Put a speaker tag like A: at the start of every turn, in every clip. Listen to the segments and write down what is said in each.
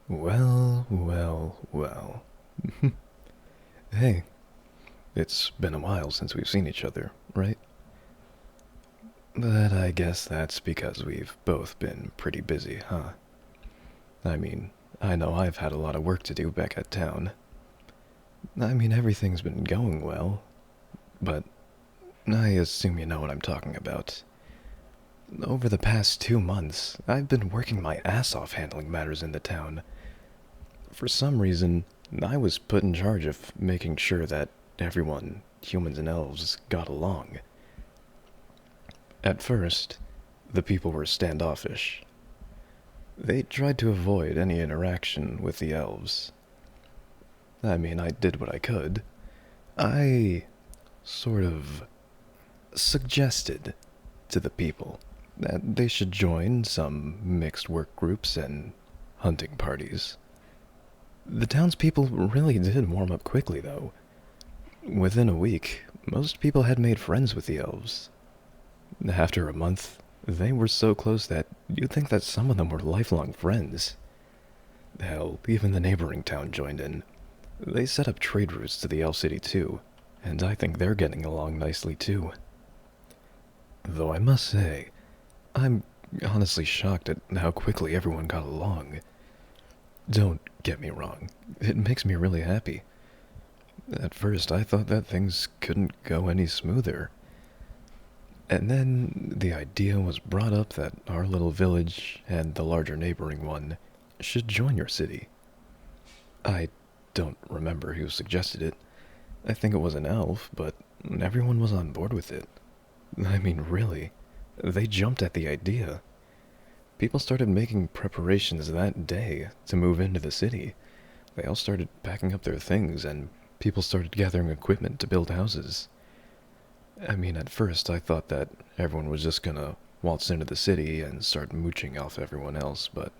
A: Well, well, well. Hey, it's been a while since we've seen each other, right? But I guess that's because we've both been pretty busy, huh? I mean, I know I've had a lot of work to do back at town. Everything's been going well, but I assume you know what I'm talking about. Over the past 2 months, I've been working my ass off handling matters in the town. For some reason, I was put in charge of making sure that everyone, humans and elves, got along. At first, the people were standoffish. They tried to avoid any interaction with the elves. I did what I could. I sort of suggested to the people that they should join some mixed work groups and hunting parties. The townspeople really did warm up quickly, though. Within a week, most people had made friends with the elves. After a month, they were so close that you'd think that some of them were lifelong friends. Hell, even the neighboring town joined in. They set up trade routes to the Elf City too, and I think they're getting along nicely too. Though I must say, I'm honestly shocked at how quickly everyone got along. Don't get me wrong, it makes me really happy. At first, I thought that things couldn't go any smoother. And then the idea was brought up that our little village and the larger neighboring one should join your city. I don't remember who suggested it. I think it was an elf, but everyone was on board with it. Really, they jumped at the idea. People started making preparations that day to move into the city. They all started packing up their things, and people started gathering equipment to build houses. At first I thought that everyone was just gonna waltz into the city and start mooching off everyone else, but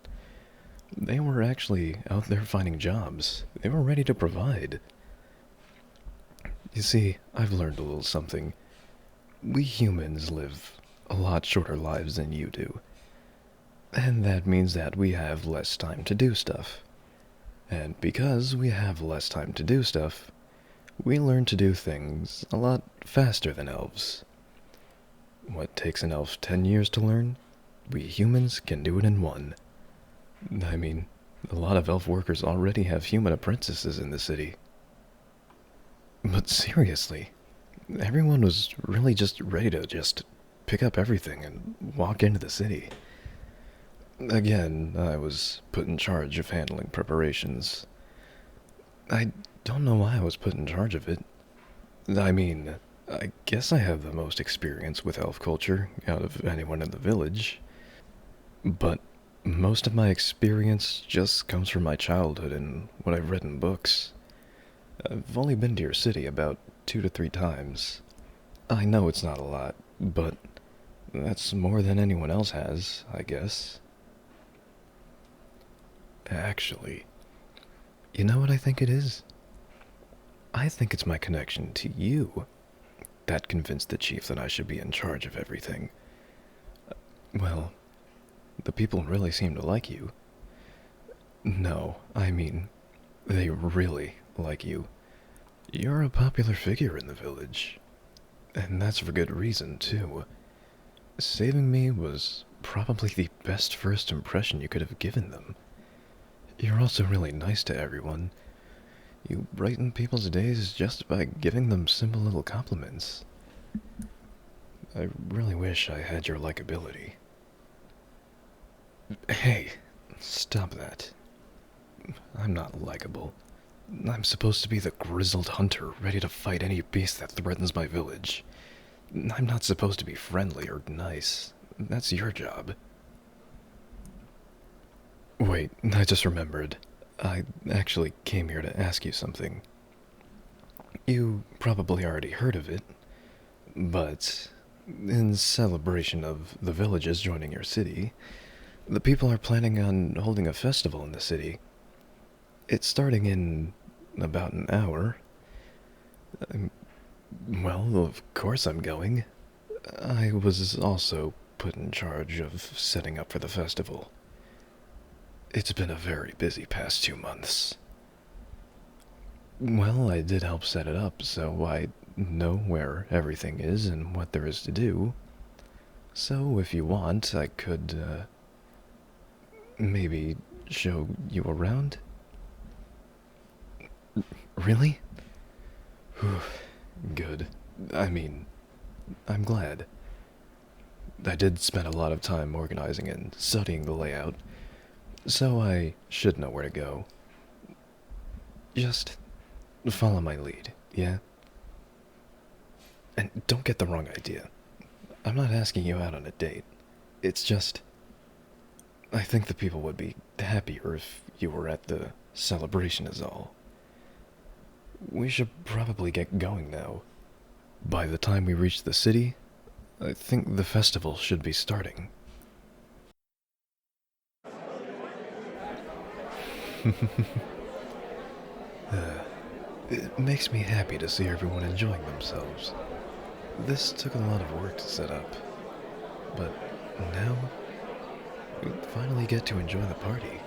A: they were actually out there finding jobs. They were ready to provide. You see, I've learned a little something. We humans live a lot shorter lives than you do. And that means that we have less time to do stuff. And because we have less time to do stuff, we learn to do things a lot faster than elves. What takes an elf 10 years to learn, we humans can do it in one. A lot of elf workers already have human apprentices in the city. But seriously, everyone was really just ready to just pick up everything and walk into the city. Again, I was put in charge of handling preparations. I don't know why I was put in charge of it. I guess I have the most experience with elf culture out of anyone in the village. But most of my experience just comes from my childhood and what I've read in books. I've only been to your city about 2 to 3 times. I know it's not a lot, but that's more than anyone else has, I guess. Actually, you know what I think it is? I think it's my connection to you that convinced the chief that I should be in charge of everything. Well, the people really seem to like you. No, they really like you. You're a popular figure in the village. And that's for good reason, too. Saving me was probably the best first impression you could have given them. You're also really nice to everyone. You brighten people's days just by giving them simple little compliments. I really wish I had your likability. Hey, stop that. I'm not likable. I'm supposed to be the grizzled hunter ready to fight any beast that threatens my village. I'm not supposed to be friendly or nice. That's your job. Wait, I just remembered. I actually came here to ask you something. You probably already heard of it, but in celebration of the villages joining your city, the people are planning on holding a festival in the city. It's starting in about an hour. Well, of course I'm going. I was also put in charge of setting up for the festival. It's been a very busy past 2 months. Well, I did help set it up, so I know where everything is and what there is to do. So if you want, I could, maybe show you around? Really? Whew, good. I mean, I'm glad. I did spend a lot of time organizing and studying the layout, so I should know where to go. Just follow my lead, yeah? And don't get the wrong idea. I'm not asking you out on a date. It's just, I think the people would be happier if you were at the celebration, is all. We should probably get going now. By the time we reach the city, I think the festival should be starting. It makes me happy to see everyone enjoying themselves. This took a lot of work to set up, but now we finally get to enjoy the party.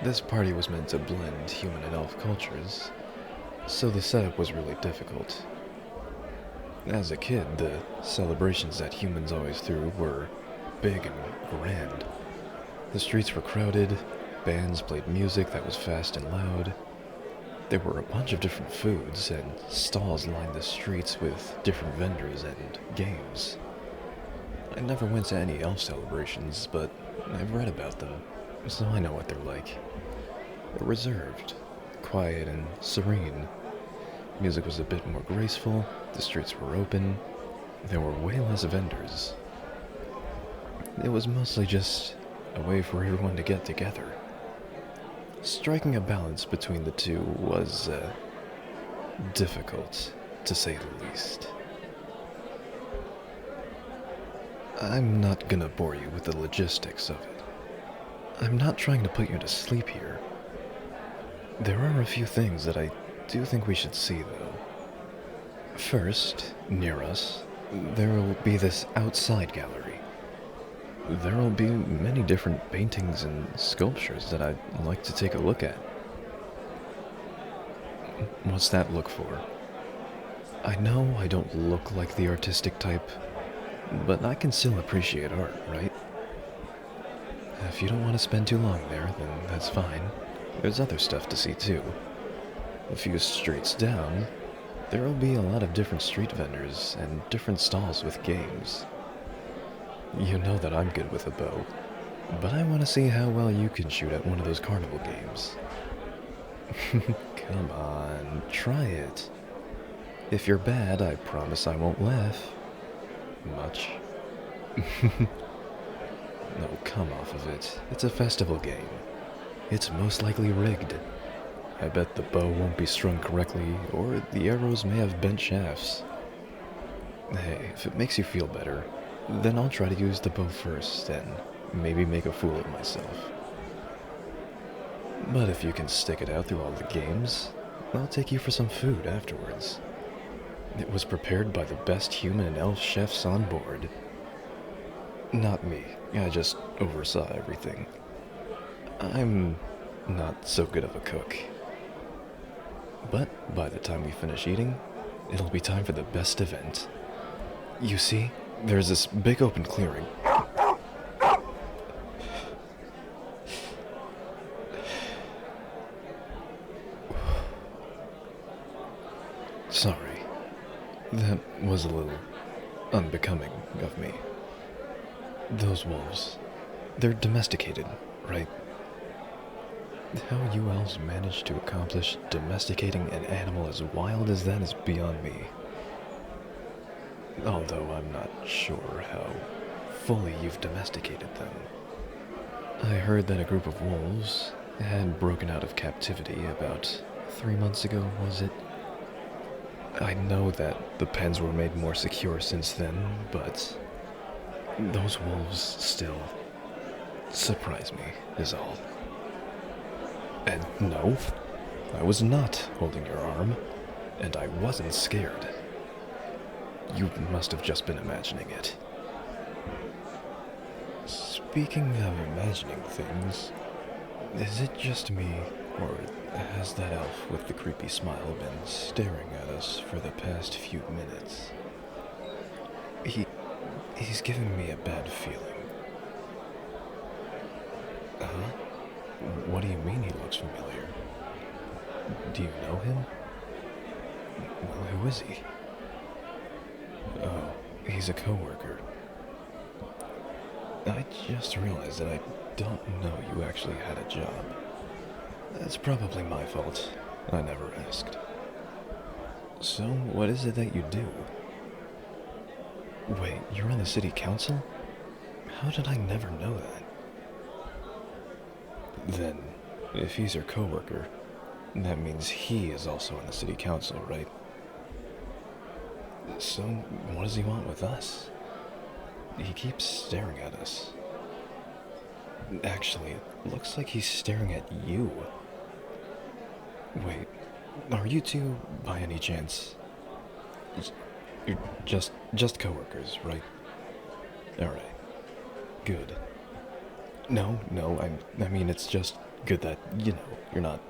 A: This party was meant to blend human and elf cultures, so the setup was really difficult. As a kid, the celebrations that humans always threw were big and grand. The streets were crowded, bands played music that was fast and loud. There were a bunch of different foods, and stalls lined the streets with different vendors and games. I never went to any elf celebrations, but I've read about them, so I know what they're like. They're reserved, quiet, and serene. Music was a bit more graceful, the streets were open, there were way less vendors. It was mostly just a way for everyone to get together. Striking a balance between the two was, difficult, to say the least. I'm not gonna bore you with the logistics of it. I'm not trying to put you to sleep here. There are a few things that I do think we should see, though. First, near us, there will be this outside gallery. There will be many different paintings and sculptures that I'd like to take a look at. What's that look for? I know I don't look like the artistic type, but I can still appreciate art, right? If you don't want to spend too long there, then that's fine. There's other stuff to see too. A few streets down, there will be a lot of different street vendors and different stalls with games. You know that I'm good with a bow, but I want to see how well you can shoot at one of those carnival games. Come on, try it. If you're bad, I promise I won't laugh. Much. No, come off of it. It's a festival game. It's most likely rigged. I bet the bow won't be strung correctly, or the arrows may have bent shafts. Hey, if it makes you feel better, then I'll try to use the bow first, and maybe make a fool of myself. But if you can stick it out through all the games, I'll take you for some food afterwards. It was prepared by the best human and elf chefs on board. Not me, I just oversaw everything. I'm not so good of a cook. But by the time we finish eating, it'll be time for the best event. You see, there's this big open clearing. Sorry, that was a little unbecoming of me. Those wolves, they're domesticated, right? How you elves managed to accomplish domesticating an animal as wild as that is beyond me. Although I'm not sure how fully you've domesticated them. I heard that a group of wolves had broken out of captivity about 3 months ago, was it? I know that the pens were made more secure since then, but those wolves still surprise me, is all. And no, I was not holding your arm, and I wasn't scared. You must have just been imagining it. Speaking of imagining things, is it just me, or has that elf with the creepy smile been staring at us for the past few minutes? He... he's giving me a bad feeling. Huh? What do you mean he looks familiar? Do you know him? Well, who is he? Oh, he's a coworker. I just realized that I don't know you actually had a job. That's probably my fault. I never asked. So, what is it that you do? Wait, you're on the city council? How did I never know that? Then, if he's her coworker, that means he is also on the city council, right? So, what does he want with us? He keeps staring at us. Actually, it looks like he's staring at you. Wait, are you two, by any chance... You're just coworkers, right? Alright. Good. No, I mean, it's just good that, you're not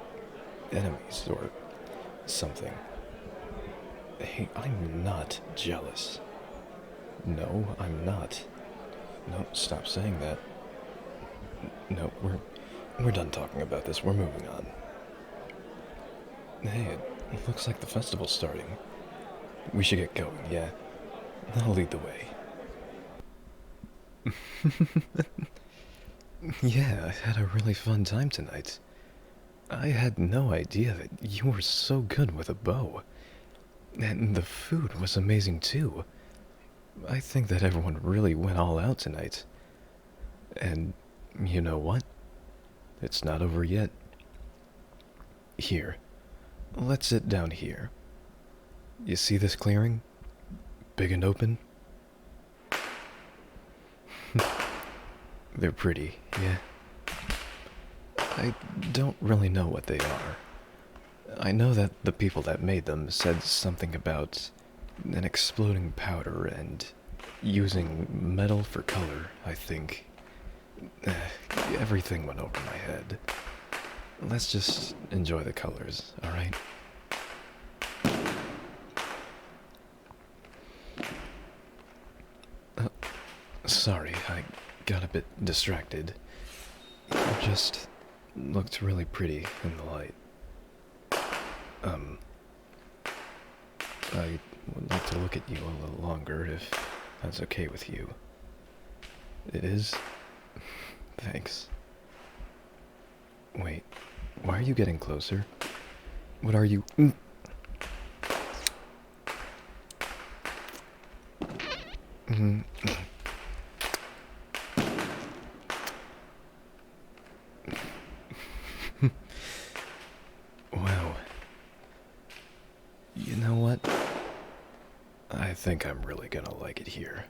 A: enemies or something. Hey, I'm not jealous. No, I'm not. No, stop saying that. No, we're done talking about this. We're moving on. Hey, it looks like the festival's starting. We should get going, yeah? I'll lead the way. Yeah, I had a really fun time tonight. I had no idea that you were so good with a bow. And the food was amazing too. I think that everyone really went all out tonight. And you know what? It's not over yet. Here, let's sit down here. You see this clearing? Big and open? They're pretty, yeah. I don't really know what they are. I know that the people that made them said something about an exploding powder and using metal for color, I think. Everything went over my head. Let's just enjoy the colors, alright? Sorry, I got a bit distracted. You just looked really pretty in the light. I would like to look at you a little longer if that's okay with you. It is? Thanks. Wait, why are you getting closer? What are you... Wow. You know what? I think I'm really gonna like it here.